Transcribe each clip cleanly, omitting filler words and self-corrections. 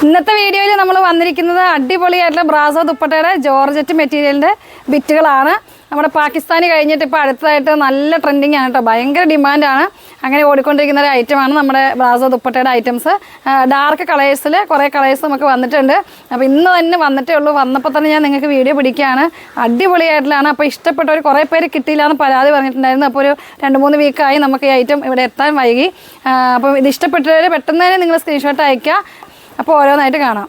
ഇന്നത്തെ വീഡിയോയിൽ നമ്മൾ വന്നിരിക്കുന്നത് അടിപൊളിയായിട്ടുള്ള ബ്രാസോ ദുപ്പട്ടയുടെ ജോർജറ്റ് മെറ്റീരിയലിൻ്റെ ബിറ്റുകളാണ്. നമ്മുടെ പാകിസ്ഥാനി കഴിഞ്ഞിട്ട് ഇപ്പോൾ അടുത്തതായിട്ട് നല്ല ട്രെൻഡിങ് ആണ് കേട്ടോ, ഭയങ്കര ഡിമാൻഡാണ്. അങ്ങനെ ഓടിക്കൊണ്ടിരിക്കുന്ന ഒരു ഐറ്റമാണ് നമ്മുടെ ബ്രാസോ ദുപ്പട്ടയുടെ ഐറ്റംസ്. ഡാർക്ക് കളേഴ്സിൽ കുറേ കളേഴ്സ് നമുക്ക് വന്നിട്ടുണ്ട്. അപ്പോൾ ഇന്ന് തന്നെ വന്നിട്ടേ ഉള്ളൂ. വന്നപ്പോൾ തന്നെ ഞാൻ നിങ്ങൾക്ക് വീഡിയോ പിടിക്കുകയാണ്. അടിപൊളിയായിട്ടുള്ളതാണ്. അപ്പോൾ ഇഷ്ടപ്പെട്ടവർ കുറേ പേര് കിട്ടിയില്ല എന്ന് പരാതി പറഞ്ഞിട്ടുണ്ടായിരുന്നു. അപ്പോൾ ഒരു 2-3 വീക്കായി നമുക്ക് ഈ ഐറ്റം ഇവിടെ എത്താൻ വൈകി. അപ്പോൾ ഇത് ഇഷ്ടപ്പെട്ടവർ പെട്ടെന്ന് തന്നെ നിങ്ങൾ സ്ക്രീൻഷോട്ട് അയയ്ക്കുക. അപ്പോൾ ഓരോന്നായിട്ട് കാണാം.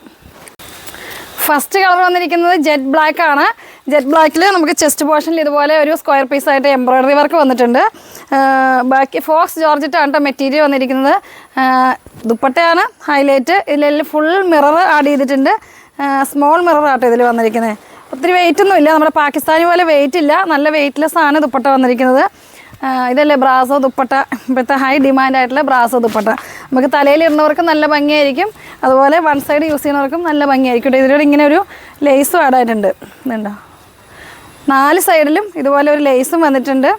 ഫസ്റ്റ് കളർ വന്നിരിക്കുന്നത് ജെറ്റ് ബ്ലാക്ക് ആണ്. ജെറ്റ് ബ്ലാക്കിൽ നമുക്ക് ചെസ്റ്റ് പോർഷനിൽ ഇതുപോലെ ഒരു സ്ക്വയർ പീസായിട്ട് എംബ്രോയ്ഡറി വർക്ക് വന്നിട്ടുണ്ട്. ബാക്കി ഫോക്സ് ജോർജറ്റ് ആണ് മെറ്റീരിയൽ വന്നിരിക്കുന്നത്. ദുപ്പട്ടയാണ് ഹൈലൈറ്റ്. ഇതിലെല്ലാം ഫുൾ മിറർ ആഡ് ചെയ്തിട്ടുണ്ട്. സ്മോൾ മിറർ ആട്ടോ ഇതിൽ വന്നിരിക്കുന്നത്. ഒത്തിരി വെയിറ്റ് ഒന്നും ഇല്ല, നമ്മുടെ പാകിസ്ഥാനി പോലെ വെയിറ്റ് ഇല്ല, നല്ല വെയിറ്റ്ലെസ് ആണ് ദുപ്പട്ട വന്നിരിക്കുന്നത്. ഇതല്ലേ ബ്രാസോ ദുപ്പട്ട, ഇപ്പോഴത്തെ ഹൈ ഡിമാൻഡായിട്ടുള്ള ബ്രാസോ ദുപ്പട്ട. നമുക്ക് തലയിൽ ഇടുന്നവർക്ക് നല്ല ഭംഗിയായിരിക്കും, അതുപോലെ വൺ സൈഡ് യൂസ് ചെയ്യുന്നവർക്കും നല്ല ഭംഗിയായിരിക്കും. ഇതിലൂടെ ഇങ്ങനെ ഒരു ലേസും ആഡായിട്ടുണ്ട്. ഇതുണ്ടോ, 4 സൈഡിലും ഇതുപോലെ ഒരു ലേസും വന്നിട്ടുണ്ട്.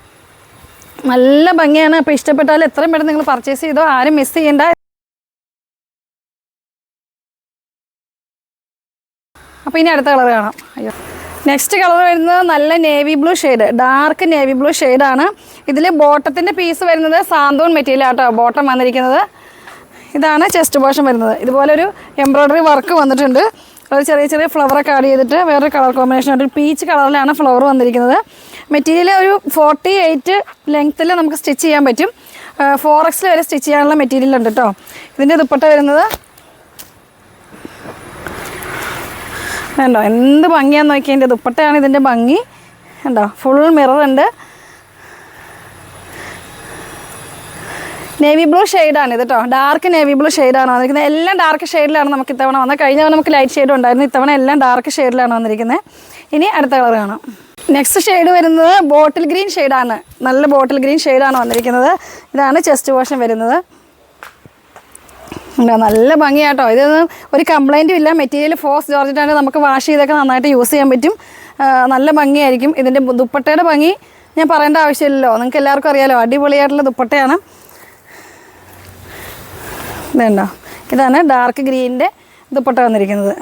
നല്ല ഭംഗിയാണ്. അപ്പോൾ ഇഷ്ടപ്പെട്ടാൽ എത്രയും പെട്ടെന്ന് നിങ്ങൾ പർച്ചേസ് ചെയ്തോ, ആരും മിസ് ചെയ്യേണ്ട. അപ്പോൾ ഇനി അടുത്ത കളർ കാണാം. അയ്യോ, നെക്സ്റ്റ് കളർ വരുന്നത് നല്ല navy blue shade, dark navy blue ഷെയ്ഡാണ്. ഇതിൽ ബോട്ടത്തിൻ്റെ പീസ് വരുന്നത് സാന്തോൺ മെറ്റീരിയൽ ആട്ടോ ബോട്ടം വന്നിരിക്കുന്നത്. ഇതാണ് ചെസ്റ്റ് പോർഷൻ വരുന്നത്. ഇതുപോലെ ഒരു എംബ്രോയ്ഡറി വർക്ക് വന്നിട്ടുണ്ട്. ഒരു ചെറിയ ചെറിയ ഫ്ലവറൊക്കെ ആഡ് ചെയ്തിട്ട് വേറൊരു കളർ കോമ്പിനേഷൻ ആയിട്ട് പീച്ച് കളറിലാണ് ഫ്ലവർ വന്നിരിക്കുന്നത്. മെറ്റീരിയൽ ഒരു 48 ലെങ്ത്തിൽ നമുക്ക് സ്റ്റിച്ച് ചെയ്യാൻ പറ്റും. 4X വരെ സ്റ്റിച്ച് ചെയ്യാനുള്ള മെറ്റീരിയൽ ഉണ്ട് കേട്ടോ. ഇതിൻ്റെ ദുപ്പട്ട വരുന്നത് കണ്ടോ, എന്ത് ഭംഗിയാന്ന് നോക്കിയാൽ എൻ്റെ ദുപ്പട്ടയാണ് ഇതിൻ്റെ ഭംഗി. കണ്ടോ, ഫുൾ മിറർ ഉണ്ട്. നേവി ബ്ലൂ ഷെയ്ഡാണ് ഇത് കേട്ടോ, ഡാർക്ക് നേവി ബ്ലൂ ഷെയ്ഡാണ് വന്നിരിക്കുന്നത്. എല്ലാം ഡാർക്ക് ഷെയ്ഡിലാണ് നമുക്ക് ഇത്തവണ വന്നത്. കഴിഞ്ഞ തവണ നമുക്ക് ലൈറ്റ് ഷെയ്ഡ് ഉണ്ടായിരുന്നു, ഇത്തവണ എല്ലാം ഡാർക്ക് ഷെയ്ഡിലാണ് വന്നിരിക്കുന്നത്. ഇനി അടുത്ത കളർ കാണാം. നെക്സ്റ്റ് ഷെയ്ഡ് വരുന്നത് ബോട്ടിൽ ഗ്രീൻ ഷെയ്ഡാണ്. നല്ല ബോട്ടിൽ ഗ്രീൻ ഷെയ്ഡാണ് വന്നിരിക്കുന്നത്. ഇതാണ് ചെസ്റ്റ് പോർഷൻ വരുന്നത്. നല്ല ഭംഗിയാട്ടോ. ഇതൊന്നും ഒരു കംപ്ലൈൻറ്റും ഇല്ല. മെറ്റീരിയൽ ഫോക്സ് ജോർജറ്റാണ്, നമുക്ക് വാഷ് ചെയ്തൊക്കെ നന്നായിട്ട് യൂസ് ചെയ്യാൻ പറ്റും. നല്ല ഭംഗിയായിരിക്കും. ഇതിൻ്റെ ദുപ്പട്ടയുടെ ഭംഗി ഞാൻ പറയേണ്ട ആവശ്യമില്ലല്ലോ, നിങ്ങൾക്ക് എല്ലാവർക്കും അറിയാമല്ലോ. അടിപൊളിയായിട്ടുള്ള ദുപ്പട്ടയാണ്. ഇതുണ്ടോ, ഇതാണ് ഡാർക്ക് ഗ്രീനിൻ്റെ ദുപ്പട്ട വന്നിരിക്കുന്നത്.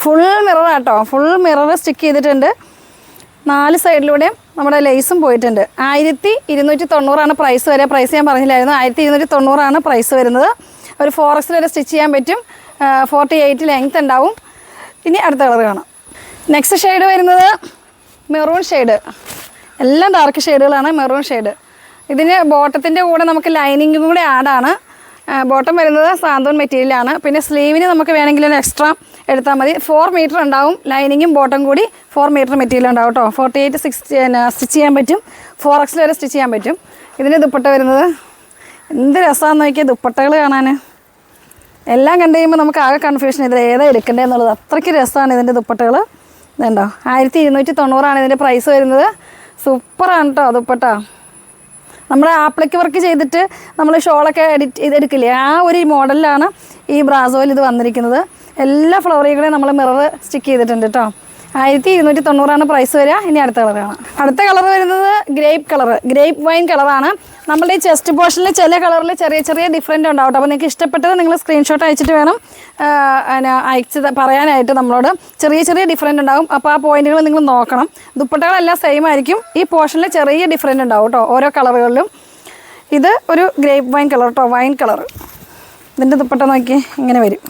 ഫുൾ മിറർ ആട്ടോ, ഫുൾ മിറർ സ്റ്റിക്ക് ചെയ്തിട്ടുണ്ട്. 4 സൈഡിലൂടെയും നമ്മുടെ ലേസും പോയിട്ടുണ്ട്. 1290 പ്രൈസ് വരെ. പ്രൈസ് ഞാൻ പറഞ്ഞില്ലായിരുന്നു, 1290 പ്രൈസ് വരുന്നത്. ഒരു 4X വരെ സ്റ്റിച്ച് ചെയ്യാൻ പറ്റും. 48 ലെങ്ത് ഉണ്ടാവും. ഇനി അടുത്ത കളർ കാണാം. നെക്സ്റ്റ് ഷെയ്ഡ് വരുന്നത് മെറൂൺ ഷെയ്ഡ്. എല്ലാം ഡാർക്ക് ഷെയ്ഡുകളാണ്. Maroon shade. ഇതിന് ബോട്ടത്തിൻ്റെ കൂടെ നമുക്ക് ലൈനിങ്ങും കൂടെ ആഡാണ്. ബോട്ടം വരുന്നത് സാന്തോൺ മെറ്റീരിയലാണ്. പിന്നെ സ്ലീവിന് നമുക്ക് വേണമെങ്കിൽ ഒരു എക്സ്ട്രാ എടുത്താൽ മതി. 4 മീറ്റർ ഉണ്ടാവും. ലൈനിങ്ങും ബോട്ടം കൂടി 4 മീറ്റർ മെറ്റീരിയൽ ഉണ്ടാവും കേട്ടോ. 48 സ്റ്റിച്ച് ചെയ്യാൻ പറ്റും. 4X വരെ സ്റ്റിച്ച് ചെയ്യാൻ പറ്റും. ഇതിന് ദുപ്പട്ട വരുന്നത് എന്ത് രസമാണെന്ന് നോക്കിയാൽ ദുപ്പട്ടകൾ കാണാൻ. എല്ലാം കണ്ടു കഴിയുമ്പോൾ നമുക്ക് ആകെ കൺഫ്യൂഷൻ, ഇതിൽ ഏതാ എടുക്കേണ്ടതെന്നുള്ളത്. അത്രയ്ക്ക് രസമാണ് ഇതിൻ്റെ ദുപ്പട്ടകൾ. ഇതുണ്ടോ, 1290 ഇതിൻ്റെ പ്രൈസ് വരുന്നത്. സൂപ്പറാണ് കേട്ടോ ദുപ്പട്ട. നമ്മുടെ ആപ്ലിക്ക് വർക്ക് ചെയ്തിട്ട് നമ്മൾ ഷോളൊക്കെ എഡിറ്റ് ചെയ്തെടുക്കില്ലേ, ആ ഒരു മോഡലിലാണ് ഈ ബ്രാസോയിൽ ഇത് വന്നിരിക്കുന്നത്. എല്ലാ ഫ്ലവറികളെയും നമ്മൾ മിറർ സ്റ്റിക്ക് ചെയ്തിട്ടുണ്ട് കേട്ടോ. 1290 പ്രൈസ് വരിക. ഇനി അടുത്ത കളർ കാണാം. അടുത്ത കളർ വരുന്നത് ഗ്രേപ്പ് കളർ, ഗ്രേപ്പ് വൈൻ കളറാണ്. നമ്മുടെ ഈ ചെസ്റ്റ് പോർഷനിൽ ചില കളറിൽ ചെറിയ ചെറിയ ഡിഫറൻറ്റ് ഉണ്ടാവും. അപ്പോൾ നിങ്ങൾക്ക് ഇഷ്ടപ്പെട്ടത് നിങ്ങൾ സ്ക്രീൻഷോട്ട് അയച്ചിട്ട് വേണം പറയാനായിട്ട്. നമ്മളോട് ചെറിയ ചെറിയ ഡിഫറൻറ്റ് ഉണ്ടാവും. അപ്പോൾ ആ പോയിന്റുകൾ നിങ്ങൾ നോക്കണം. ദുപ്പട്ടകളെല്ലാം സെയിം ആയിരിക്കും. ഈ പോർഷനിൽ ചെറിയ ഡിഫറൻറ്റ് ഉണ്ടാവും കേട്ടോ ഓരോ കളറുകളിലും. ഇത് ഒരു ഗ്രേപ്പ് വൈൻ കളർ കേട്ടോ, വൈൻ കളർ. ഇതിൻ്റെ ദുപ്പട്ട നോക്കി ഇങ്ങനെ വരും.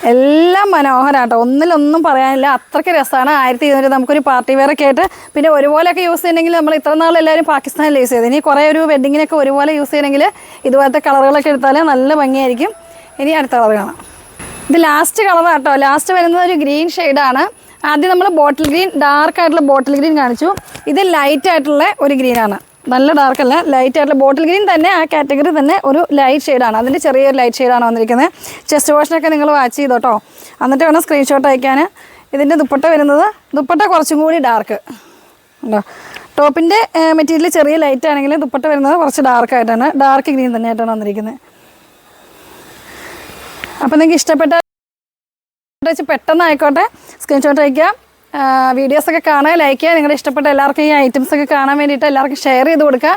എല്ലാം മനോഹരമാട്ടോ, ഒന്നിലൊന്നും പറയാനില്ല. അത്രയ്ക്ക് രസമാണ്. 1200 നമുക്കൊരു പാർട്ടി വെയറൊക്കെ ആയിട്ട്. പിന്നെ ഒരുപോലെയൊക്കെ യൂസ് ചെയ്യണമെങ്കിൽ നമ്മൾ ഇത്ര നാൾ എല്ലാവരും പാകിസ്ഥാനിൽ യൂസ് ചെയ്ത്, ഇനി കുറേ ഒരു വെഡ്ഡിങ്ങിനൊക്കെ ഒരുപോലെ യൂസ് ചെയ്യണമെങ്കിൽ ഇതുപോലത്തെ കളറുകളൊക്കെ എടുത്താൽ നല്ല ഭംഗിയായിരിക്കും. ഇനി അടുത്ത കളർ കാണാം. ഇത് ലാസ്റ്റ് കളറാട്ടോ. ലാസ്റ്റ് വരുന്നത് ഒരു ഗ്രീൻ ഷെയ്ഡാണ്. ആദ്യം നമ്മൾ ബോട്ടിൽ ഗ്രീൻ, ഡാർക്കായിട്ടുള്ള ബോട്ടിൽ ഗ്രീൻ കാണിച്ചു. ഇത് ലൈറ്റായിട്ടുള്ള ഒരു ഗ്രീനാണ്. നല്ല ഡാർക്കല്ല, ലൈറ്റ് ആയിട്ടുള്ള ബോട്ടിൽ ഗ്രീൻ തന്നെ. ആ കാറ്റഗറി തന്നെ ഒരു ലൈറ്റ് ഷെയ്ഡാണ്. അതിൻ്റെ ചെറിയൊരു ലൈറ്റ് ഷെയ്ഡാണ് വന്നിരിക്കുന്നത്. ചെസ്റ്റ് പോർഷനൊക്കെ നിങ്ങൾ വാച്ച് ചെയ്തോട്ടോ, എന്നിട്ട് വേണം സ്ക്രീൻഷോട്ട് അയക്കാൻ. ഇതിൻ്റെ ദുപ്പട്ട വരുന്നത്, ദുപ്പട്ട കുറച്ചും കൂടി ഡാർക്ക് ഉണ്ടോ. ടോപ്പിൻ്റെ മെറ്റീരിയൽ ചെറിയ ലൈറ്റ് ആണെങ്കിൽ ദുപ്പട്ട വരുന്നത് കുറച്ച് ഡാർക്കായിട്ടാണ്, ഡാർക്ക് ഗ്രീൻ തന്നെയായിട്ടാണ് വന്നിരിക്കുന്നത്. അപ്പോൾ നിങ്ങൾക്ക് ഇഷ്ടപ്പെട്ട പെട്ടെന്ന് ആയിക്കോട്ടെ സ്ക്രീൻഷോട്ട് അയക്കുക. വീഡിയോസൊക്കെ കാണുക, ലൈക്ക് ചെയ്യുക. നിങ്ങളുടെ ഇഷ്ടപ്പെട്ട എല്ലാവർക്കും ഈ ഐറ്റംസൊക്കെ കാണാൻ വേണ്ടിയിട്ട് എല്ലാവർക്കും ഷെയർ ചെയ്ത് കൊടുക്കുക.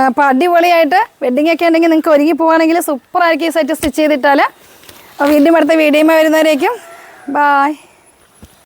അപ്പോൾ അടിപൊളിയായിട്ട് വെഡ്ഡിംഗ് ഒക്കെ ഉണ്ടെങ്കിൽ നിങ്ങൾക്ക് ഒരുങ്ങി പോവുകയാണെങ്കിൽ സൂപ്പറായിരിക്കും ഈ സെറ്റ് സ്റ്റിച്ച് ചെയ്തിട്ടാൽ. അപ്പോൾ വീണ്ടും അടുത്ത വീഡിയോയുമായി വരുന്നവരേക്കും ബായ്.